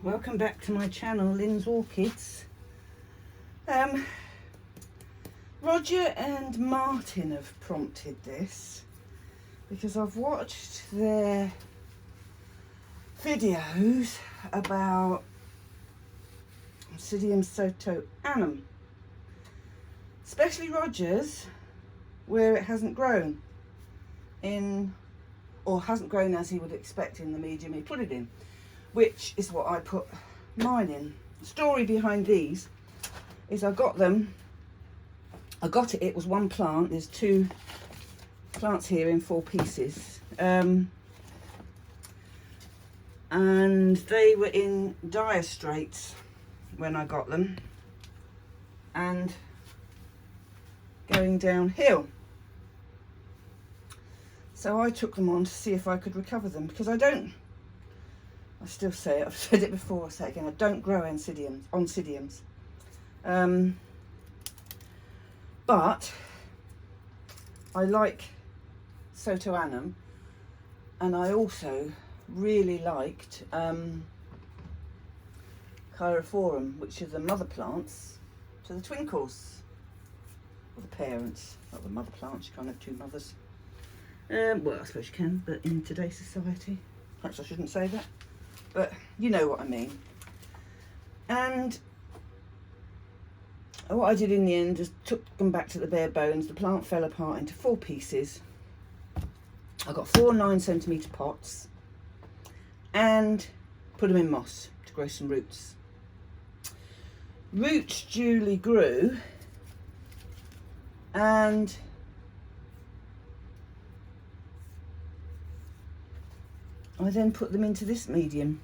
welcome back to my channel, Lynn's Orchids. Roger and Martin have prompted this because I've watched their videos about Oncidium sotoanum, especially Roger's, where it hasn't grown in, or hasn't grown as he would expect in the medium he put it in, which is what I put mine in. The story behind these is I got it was one plant. There's two plants here in 4 pieces, and they were in dire straits when I got them and going downhill. So I took them on to see if I could recover them, because I still say it, I've said it before, I'll say it again, I don't grow Oncidiums. But I like sotoanum, and I also really liked Repotting, which are the mother plants to the twinkles, or the parents, not the mother plants. You can't have 2 mothers. Well, I suppose you can, but in today's society, perhaps I shouldn't say that, but you know what I mean. And what I did in the end is took them back to the bare bones. The plant fell apart into 4 pieces. I got 4 9-centimetre pots and put them in moss to grow some roots. Roots duly grew, and I then put them into this medium.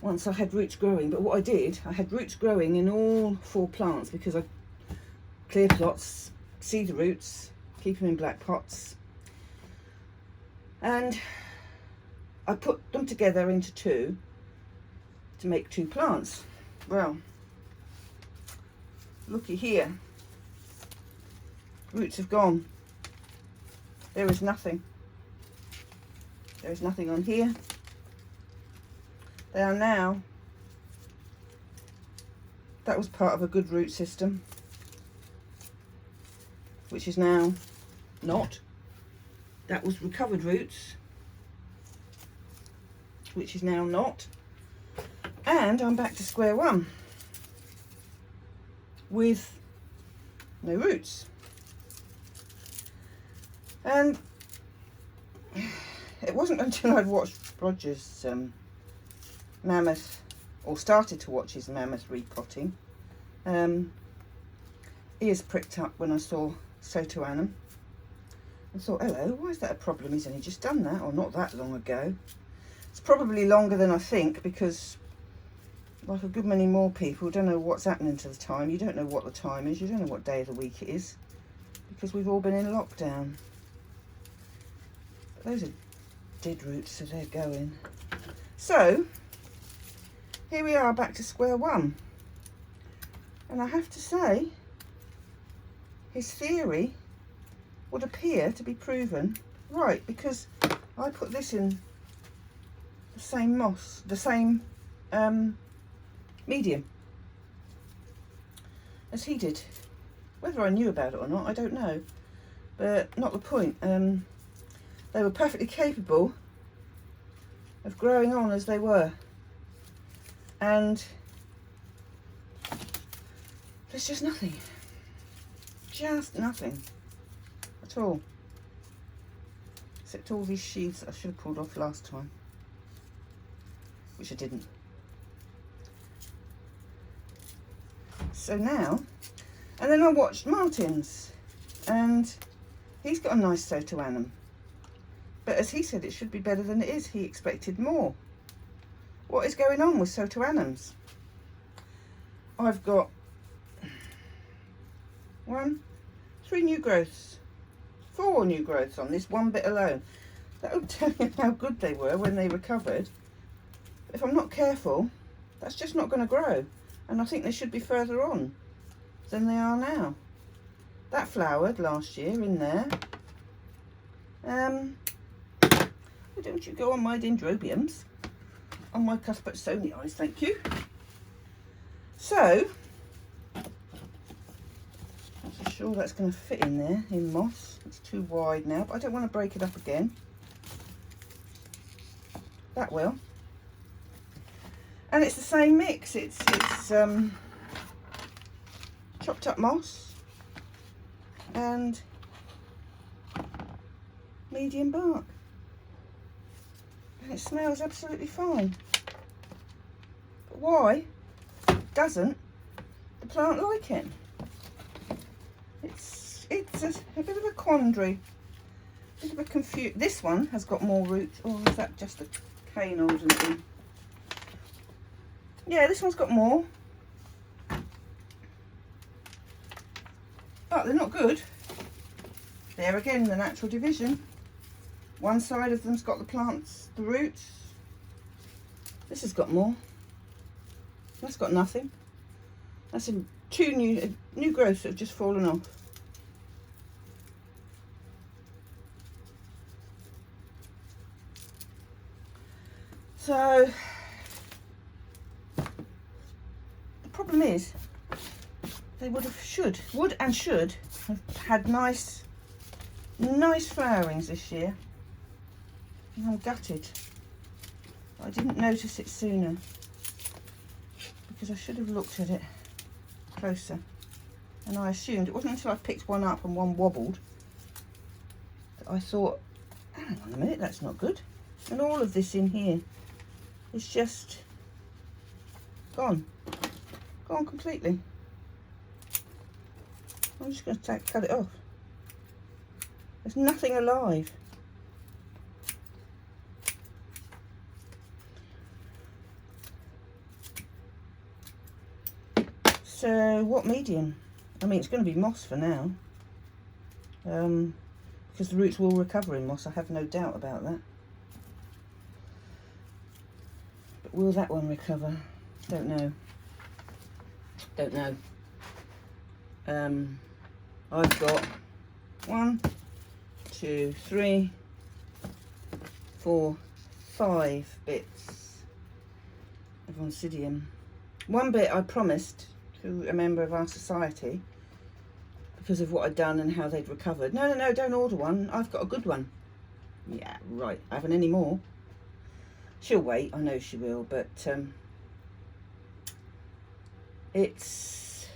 Once I had roots growing, but what I did, I had roots growing in all 4 plants, because I clear plots, see the roots, keep them in black pots, and I put them together into 2 to make 2 plants. Well, looky here, roots have gone. There is nothing. There is nothing on here. They are now, that was part of a good root system, which is now not. That was recovered roots, which is now not. And I'm back to square one with no roots. And it wasn't until I'd watched Roger's mammoth, or started to watch his mammoth repotting, ears pricked up when I saw sotoanum. I thought, hello, why is that a problem? He's only just done that, or not that long ago. It's probably longer than I think, because like a good many more people don't know what's happening to the time. You don't know what the time is, you don't know what day of the week it is, because we've all been in lockdown. But those are dead roots, so they're going. So here we are, back to square one. And I have to say, his theory would appear to be proven right, because I put this in the same moss, the same medium as he did. Whether I knew about it or not, I don't know, but not the point. They were perfectly capable of growing on as they were, and there's just nothing at all, except all these sheaths that I should have pulled off last time, which I didn't. So now, and then I watched Martin's, and he's got a nice sotoanum, but as he said, it should be better than it is. He expected more. What is going on with sotoanums? I've got 3 new growths, 4 new growths on this one bit alone. That will tell you how good they were when they recovered. If I'm not careful, that's just not going to grow, and I think they should be further on than they are now. That flowered last year in there. Oh, don't you go on my dendrobiums. On my Cuthbertsonias, thank you. So, I'm not sure that's going to fit in there in moss. It's too wide now, but I don't want to break it up again. That will. And it's the same mix. It's chopped up moss and medium bark. And it smells absolutely fine. But why doesn't the plant like it? It's a bit of a quandary. A bit of a confusion. This one has got more roots. Or is that just a cane holding it in? Yeah, this one's got more. But they're not good. There again, the natural division. One side of them's got the plants, the roots. This has got more. That's got nothing. That's two new growths that have just fallen off. So the problem is they would and should have had nice flowerings this year. And I'm gutted. I didn't notice it sooner because I should have looked at it closer. And I assumed, it wasn't until I picked one up and one wobbled that I thought, hang on a minute, that's not good. And all of this in here is just gone completely. I'm just going to cut it off. There's nothing alive. So what medium? I mean, it's going to be moss for now, because the roots will recover in moss. I have no doubt about that. But will that one recover? Don't know. I've got 1, 2, 3, 4, 5 bits of Oncidium. One bit I promised to a member of our society because of what I'd done and how they'd recovered. No, don't order one. I've got a good one. Yeah, right. I haven't any more. She'll wait. I know she will, but it's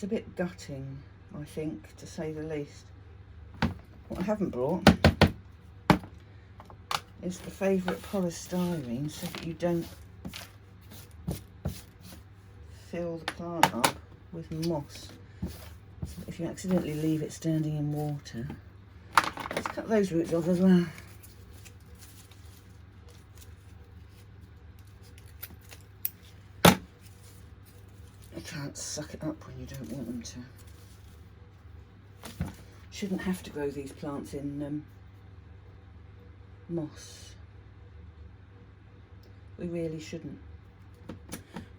a bit gutting, I think, to say the least. What I haven't brought is the favourite polystyrene so that you don't fill the plant up with moss. So if you accidentally leave it standing in water, let's cut those roots off as well. Plants suck it up when you don't want them to. Shouldn't have to grow these plants in moss. We really shouldn't.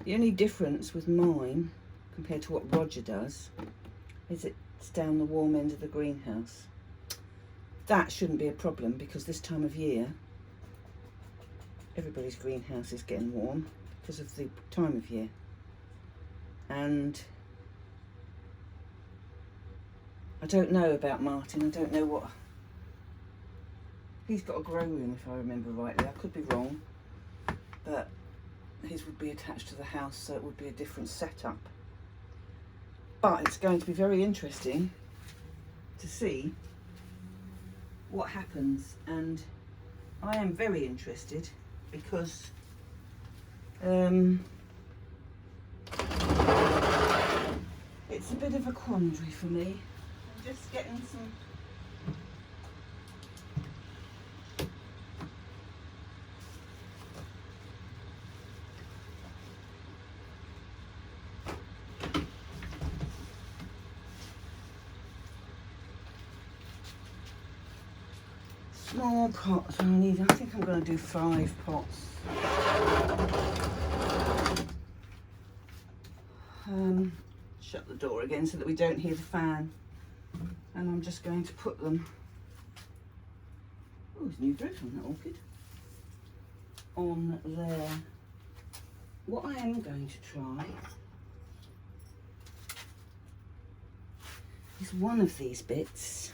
The only difference with mine compared to what Roger does is it's down the warm end of the greenhouse. That shouldn't be a problem because this time of year everybody's greenhouse is getting warm because of the time of year. And I don't know about Martin. I don't know what... He's got a grow room, if I remember rightly. I could be wrong. But his would be attached to the house, so it would be a different setup. But it's going to be very interesting to see what happens. And I am very interested because... it's a bit of a quandary for me. I'm just getting some small pots. I think I'm going to do 5 pots. Shut the door again so that we don't hear the fan, and I'm just going to put them Oh, there's new growth on that orchid. On there. What I am going to try is one of these bits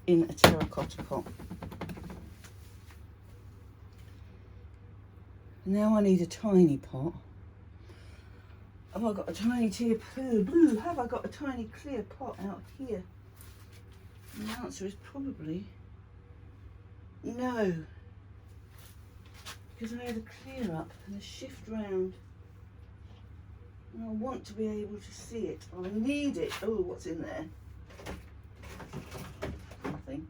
in a terracotta pot. Now I need a tiny pot. Have I got a tiny clear blue? Have I got a tiny clear pot out here? And the answer is probably no. Because I had a clear up and a shift round. And I want to be able to see it. I need it. Oh, what's in there? Nothing.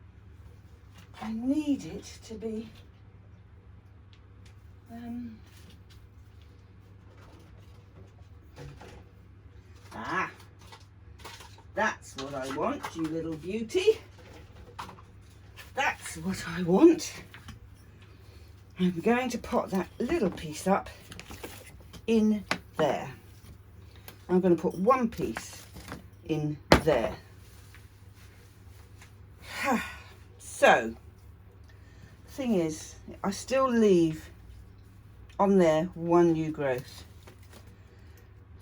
I need it to be that's what I want, you little beauty. That's what I want. I'm going to pot that little piece up in there. I'm going to put one piece in there. So, the thing is, I still leave on there one new growth.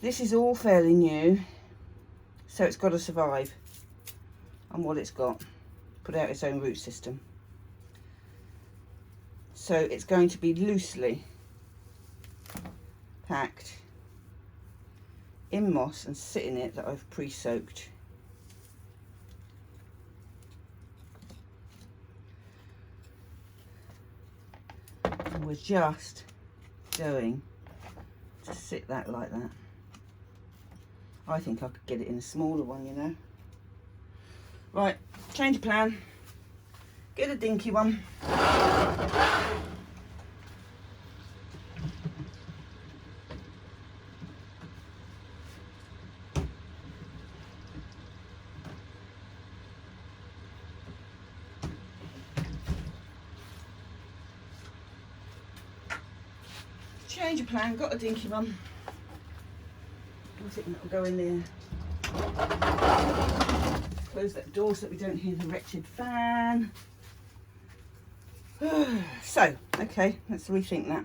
This is all fairly new, so it's got to survive on what it's got, put out its own root system. So it's going to be loosely packed in moss and sit in it that I've pre-soaked. And we're just going to sit that like that. I think I could get it in a smaller one, you know. Right, change of plan. Get a dinky one. Change of plan, got a dinky one. I think that'll go in there. Close that door so that we don't hear the wretched fan. So, okay, let's rethink that.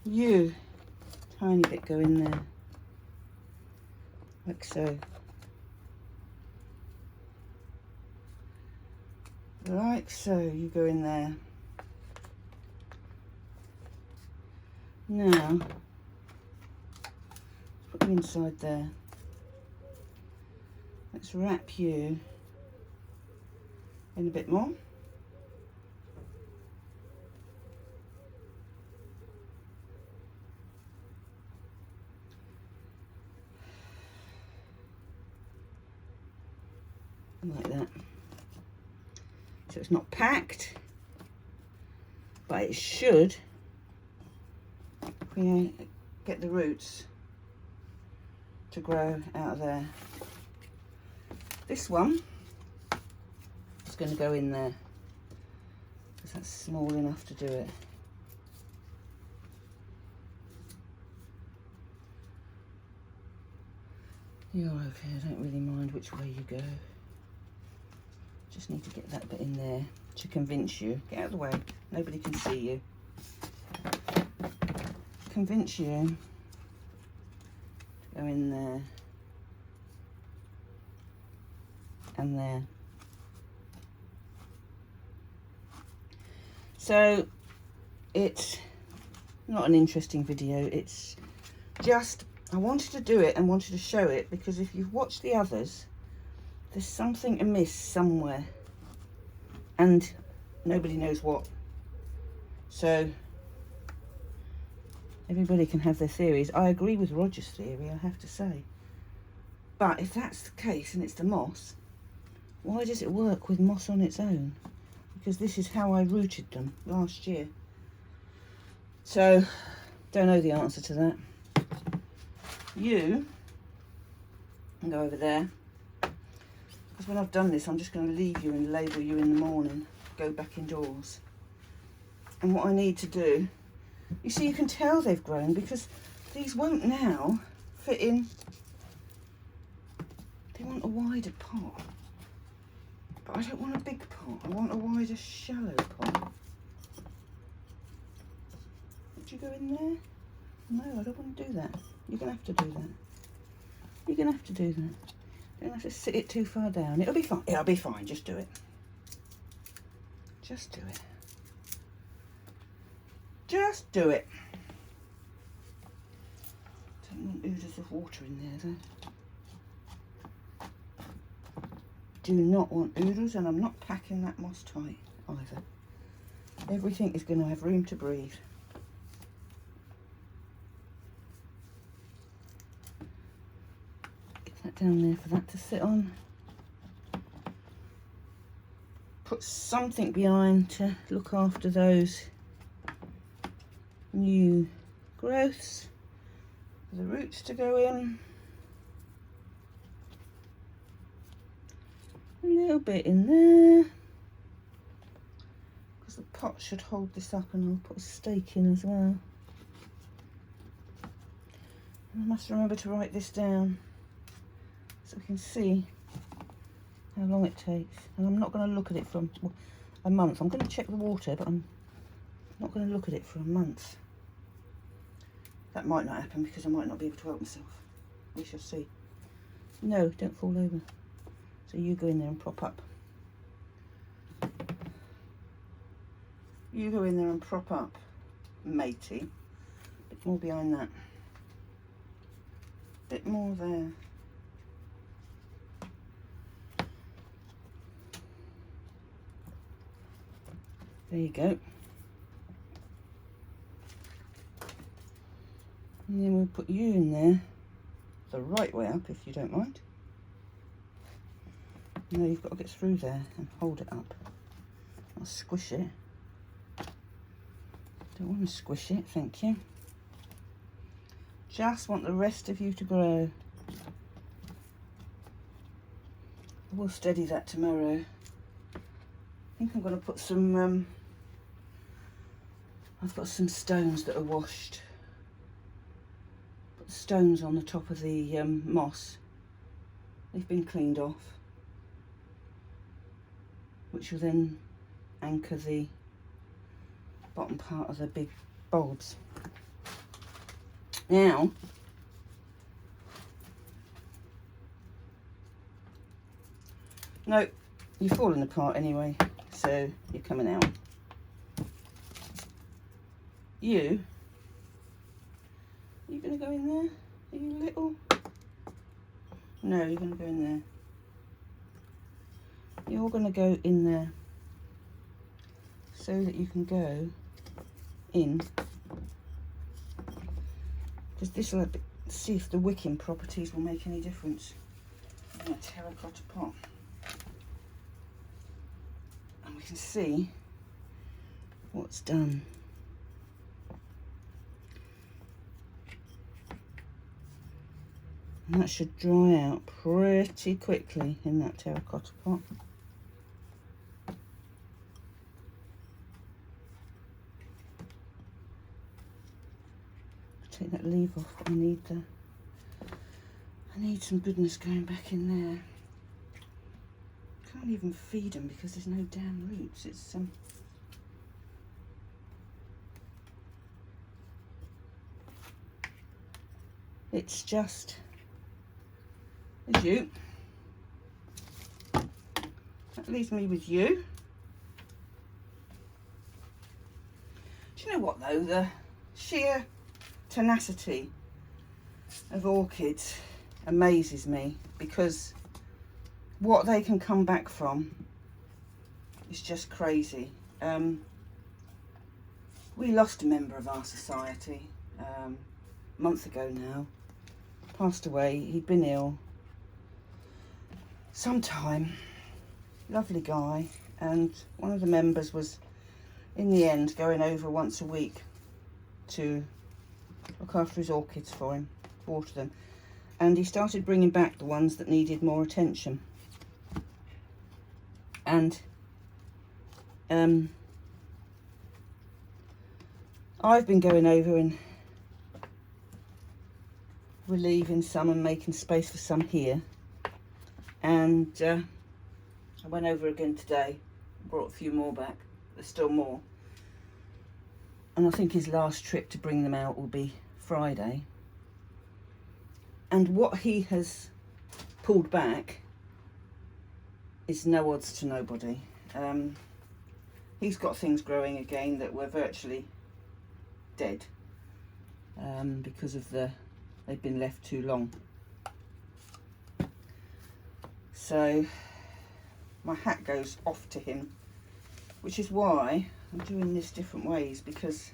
You, tiny bit go in there. Like so. Like so, you go in there. Now, put them inside there. Let's wrap you in a bit more. Like that. So it's not packed, but it should, get the roots to grow out of there. This one is going to go in there because that's small enough to do it. You're okay, I don't really mind which way you go. Just need to get that bit in there to convince you. Get out of the way, nobody can see you. Convince you to go in there and there. So it's not an interesting video, it's just I wanted to do it and wanted to show it because if you've watched the others, there's something amiss somewhere and nobody knows what. So everybody can have their theories. I agree with Roger's theory, I have to say. But if that's the case and it's the moss, why does it work with moss on its own? Because this is how I rooted them last year. So, don't know the answer to that. You can go over there. Because when I've done this, I'm just going to leave you and label you in the morning. Go back indoors. And what I need to do, you see, you can tell they've grown because these won't now fit in. They want a wider pot. But I don't want a big pot. I want a wider, shallow pot. Would you go in there? No, I don't want to do that. You're going to have to do that. You're going to have to do that. You don't have to sit it too far down. It'll be fine. It'll be fine. Just do it. Just do it. Just do it. Don't want oodles of water in there though. Do not want oodles, and I'm not packing that moss tight either. Everything is going to have room to breathe. Get that down there for that to sit on. Put something behind to look after those new growths for the roots to go in. A little bit in there because the pot should hold this up, and I'll put a stake in as well. And I must remember to write this down so we can see how long it takes. And I'm not going to look at it for a month. I'm going to check the water, but I'm not going to look at it for a month. That might not happen because I might not be able to help myself. We shall see. No, don't fall over. So you go in there and prop up. You go in there and prop up, matey. Bit more behind that. Bit more there. There you go. And then we'll put you in there the right way up, if you don't mind. No, you've got to get through there and hold it up. I'll squish it. Don't want to squish it, thank you. Just want the rest of you to grow. We'll steady that tomorrow. I think I'm going to put some, I've got some stones that are washed. Put the stones on the top of the moss. They've been cleaned off, which will then anchor the bottom part of the big bulbs. Now, no, you're falling apart anyway, so you're coming out. You going to go in there? Are you little? No, you're going to go in there. You're going to go in there so that you can go in, because this will see if the wicking properties will make any difference in a terracotta pot, and we can see what's done. And that should dry out pretty quickly in that terracotta pot. Take that leaf off. I need some goodness going back in there. Can't even feed them because there's no damn roots. It's just as you. That leaves me with you. Do you know what though? The sheer tenacity of orchids amazes me, because what they can come back from is just crazy. We lost a member of our society a month ago now. Passed away. He'd been ill some time. Lovely guy, and one of the members was in the end going over once a week to look after his orchids for him, water them, and he started bringing back the ones that needed more attention. And I've been going over and relieving some and making space for some here, and I went over again today, brought a few more back. There's still more. And I think his last trip to bring them out will be Friday. And what he has pulled back is no odds to nobody. He's got things growing again that were virtually dead because of they've been left too long. So my hat goes off to him, which is why I'm doing this different ways, because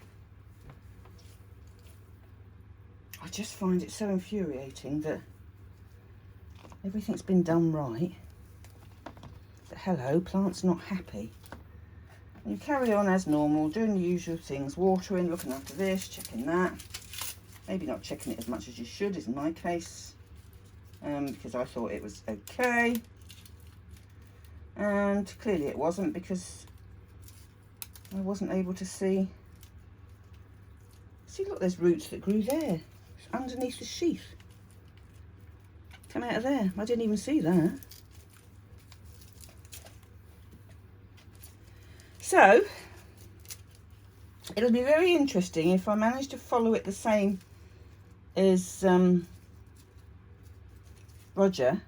I just find it so infuriating that everything's been done right, but hello, plant's not happy. And you carry on as normal, doing the usual things, watering, looking after this, checking that. Maybe not checking it as much as you should, is in my case, because I thought it was okay. And clearly it wasn't, because I wasn't able to see. See, look, there's roots that grew there, underneath the sheath. Come out of there. I didn't even see that. So, it'll be very interesting if I manage to follow it the same as Roger,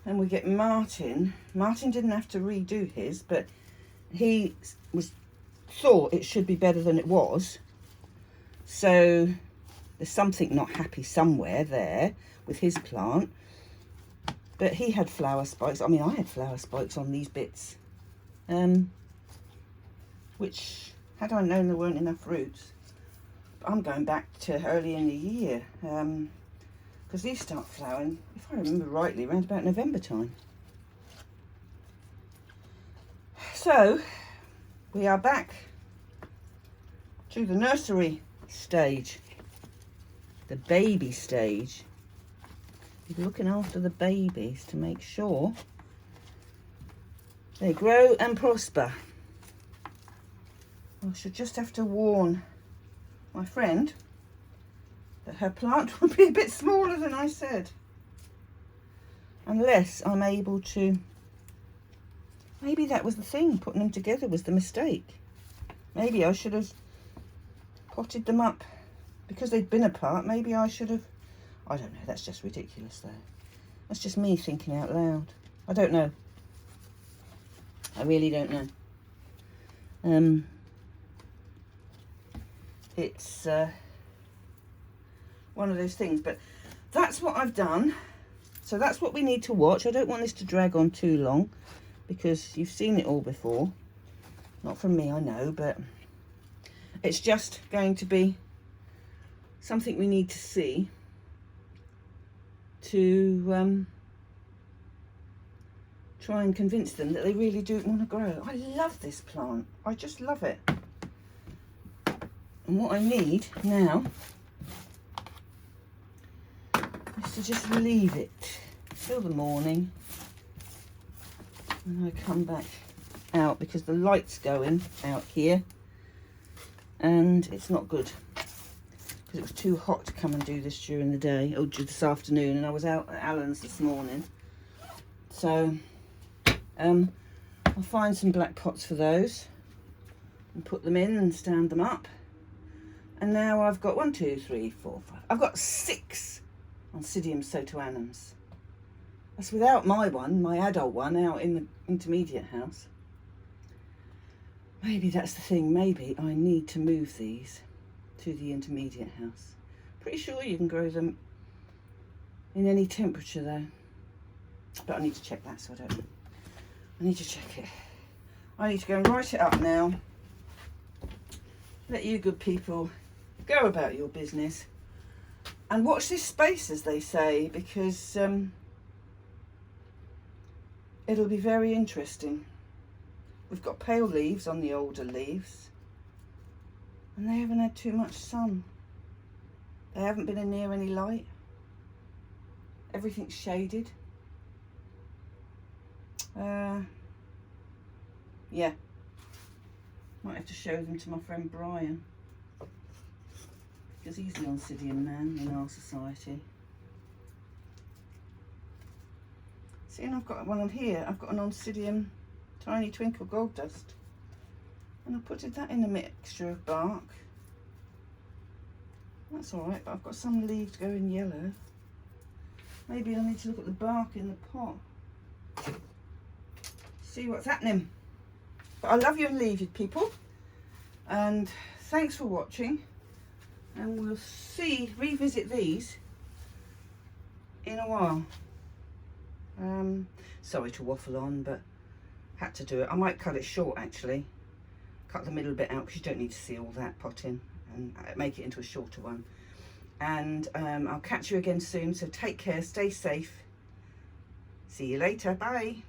and we get Martin. Martin didn't have to redo his, but he thought it should be better than it was. So there's something not happy somewhere there with his plant. But he had flower spikes. I mean, I had flower spikes on these bits, which, had I known there weren't enough roots, but I'm going back to early in the year, because these start flowering, if I remember rightly, around about November time. So we are back to the nursery stage, the baby stage. You're looking after the babies to make sure they grow and prosper. I should just have to warn my friend that her plant will be a bit smaller than I said, unless I'm able to. Maybe that was the thing, putting them together was the mistake. Maybe I should have potted them up because they'd been apart. Maybe I should have. I don't know, that's just ridiculous though. That's just me thinking out loud. I don't know. I really don't know. It's one of those things, but that's what I've done. So that's what we need to watch. I don't want this to drag on too long, because you've seen it all before. Not from me, I know, but it's just going to be something we need to see to try and convince them that they really do want to grow. I love this plant. I just love it. And what I need now is to just leave it till the morning, and I come back out, because the light's going out here and it's not good, because it was too hot to come and do this during the day, or this afternoon, and I was out at Alan's this morning. So I'll find some black pots for those and put them in and stand them up. And now I've got 1, 2, 3, 4, 5. I've got 6 Oncidium sotoanums. That's without my one, my adult one, out in the intermediate house. Maybe that's the thing. Maybe I need to move these to the intermediate house. Pretty sure you can grow them in any temperature though. But I need to check that, so I don't know. I need to check it. I need to go and write it up now. Let you good people go about your business and watch this space, as they say, because it'll be very interesting. We've got pale leaves on the older leaves, and they haven't had too much sun. They haven't been in near any light. Everything's shaded. Yeah, might have to show them to my friend Brian, because he's the Oncidium man in our society. See, and I've got one on here. I've got an Oncidium Tiny Twinkle Gold Dust. And I putted that in a mixture of bark. That's alright, but I've got some leaves going yellow. Maybe I need to look at the bark in the pot. See what's happening. But I love you and leave you, people. And thanks for watching. And we'll revisit these in a while. Sorry to waffle on, but had to do it. I might cut it short actually. Cut the middle bit out because you don't need to see all that potting, and make it into a shorter one. And I'll catch you again soon, so take care, stay safe. See you later, bye.